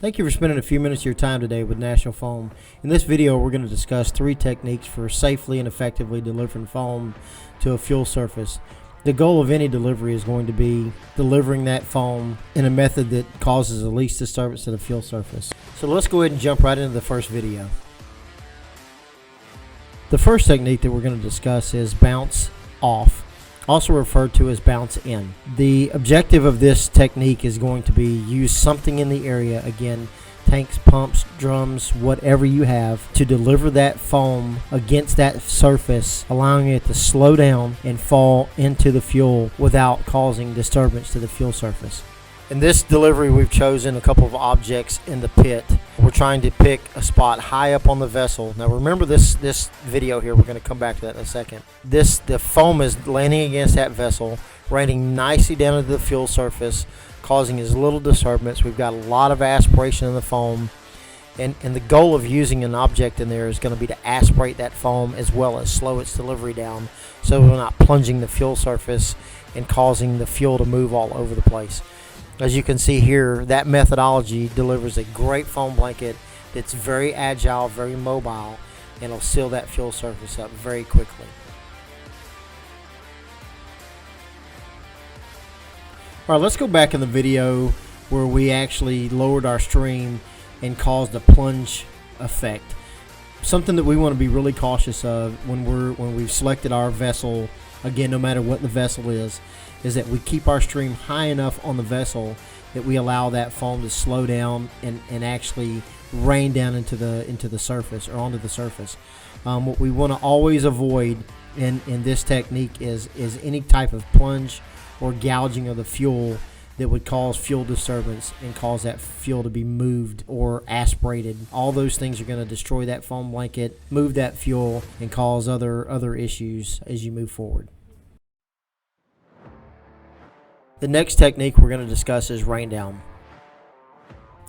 Thank you for spending a few minutes of your time today with National Foam. In this video, we're going to discuss 3 techniques for safely and effectively delivering foam to a fuel surface. The goal of any delivery is going to be delivering that foam in a method that causes the least disturbance to the fuel surface. So let's go ahead and jump right into the first video. The first technique that we're going to discuss is bounce off, also referred to as bounce in. The objective of this technique is going to be use something in the area, again, tanks, pumps, drums, whatever you have, to deliver that foam against that surface, allowing it to slow down and fall into the fuel without causing disturbance to the fuel surface. In this delivery, we've chosen a couple of objects in the pit. We're trying to pick a spot high up on the vessel. Now remember this video here, we're going to come back to that in a second. The foam is landing against that vessel, raining nicely down into the fuel surface, causing as little disturbance. We've got a lot of aspiration in the foam. And the goal of using an object in there is going to be to aspirate that foam as well as slow its delivery down so we're not plunging the fuel surface and causing the fuel to move all over the place. As you can see here, that methodology delivers a great foam blanket that's very agile, very mobile, and will seal that fuel surface up very quickly. All right, let's go back in the video where we actually lowered our stream and caused a plunge effect. Something that we want to be really cautious of when we've selected our vessel, again, no matter what the vessel is that we keep our stream high enough on the vessel that we allow that foam to slow down and actually rain down into the surface or onto the surface. What we want to always avoid in this technique is any type of plunge or gouging of the fuel that would cause fuel disturbance and cause that fuel to be moved or aspirated. All those things are going to destroy that foam blanket, move that fuel, and cause other issues as you move forward. The next technique we're going to discuss is rain down.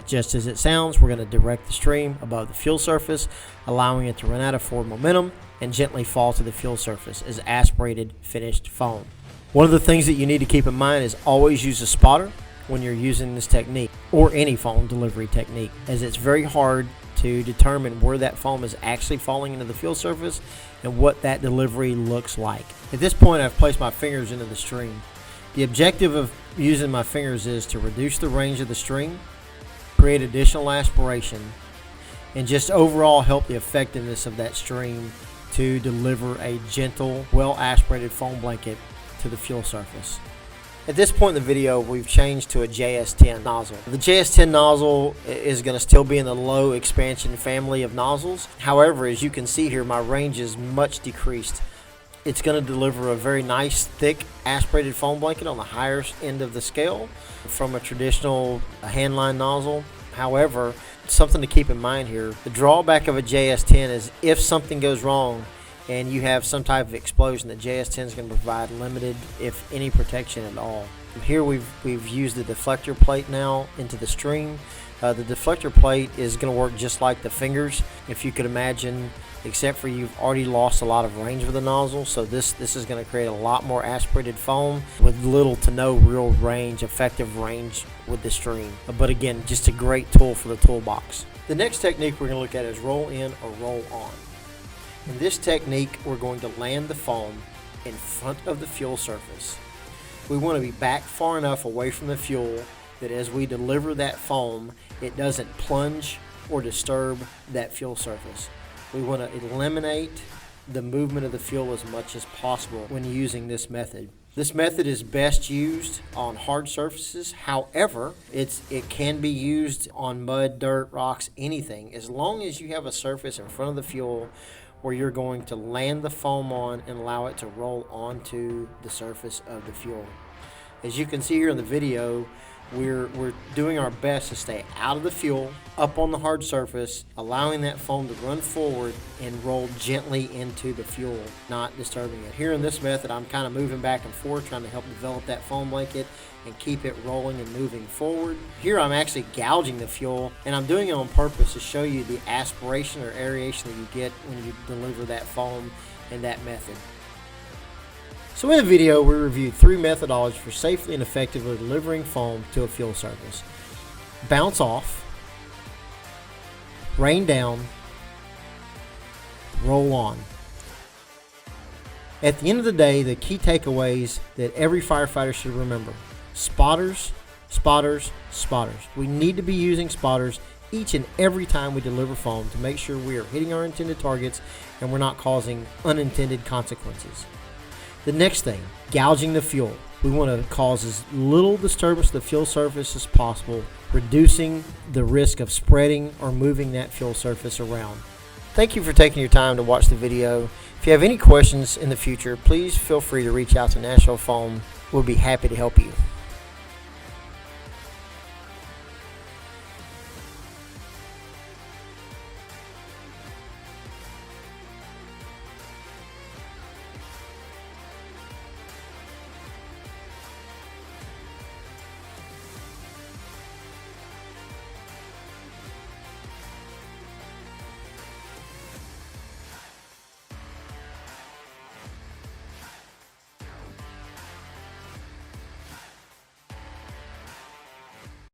Just as it sounds, we're going to direct the stream above the fuel surface, allowing it to run out of forward momentum and gently fall to the fuel surface as aspirated finished foam. One of the things that you need to keep in mind is always use a spotter when you're using this technique or any foam delivery technique, as it's very hard to determine where that foam is actually falling into the fuel surface and what that delivery looks like. At this point, I've placed my fingers into the stream. The objective of using my fingers is to reduce the range of the stream, create additional aspiration, and just overall help the effectiveness of that stream to deliver a gentle, well aspirated foam blanket to the fuel surface. At this point in the video, we've changed to a JS10 nozzle. The JS10 nozzle is going to still be in the low expansion family of nozzles. However, as you can see here, my range is much decreased. It's going to deliver a very nice, thick, aspirated foam blanket on the higher end of the scale from a traditional handline nozzle. However, something to keep in mind here, the drawback of a JS10 is if something goes wrong and you have some type of explosion, the JS10 is going to provide limited, if any, protection at all. Here we've used the deflector plate now into the stream. The deflector plate is going to work just like the fingers, if you could imagine, except for you've already lost a lot of range with the nozzle. So this is going to create a lot more aspirated foam with little to no real range, effective range with the stream. But again, just a great tool for the toolbox. The next technique we're going to look at is roll in or roll on. In this technique, we're going to land the foam in front of the fuel surface. We want to be back far enough away from the fuel that as we deliver that foam, it doesn't plunge or disturb that fuel surface. We want to eliminate the movement of the fuel as much as possible when using this method. This method is best used on hard surfaces. However, it can be used on mud, dirt, rocks, anything, as long as you have a surface in front of the fuel where you're going to land the foam on and allow it to roll onto the surface of the fuel. As you can see here in the video, we're doing our best to stay out of the fuel, up on the hard surface, allowing that foam to run forward and roll gently into the fuel, not disturbing it. Here in this method, I'm kind of moving back and forth, trying to help develop that foam blanket and keep it rolling and moving forward. Here I'm actually gouging the fuel, and I'm doing it on purpose to show you the aspiration or aeration that you get when you deliver that foam in that method. So in the video, we reviewed 3 methodologies for safely and effectively delivering foam to a fuel surface. Bounce off, Rain down, roll on. At the end of the day, the key takeaways that every firefighter should remember: spotters, spotters, spotters. We need to be using spotters each and every time we deliver foam to make sure we are hitting our intended targets and we're not causing unintended consequences. The next thing, gouging the fuel. We want to cause as little disturbance to the fuel surface as possible, reducing the risk of spreading or moving that fuel surface around. Thank you for taking your time to watch the video. If you have any questions in the future, please feel free to reach out to Nashville Foam. We'll be happy to help you.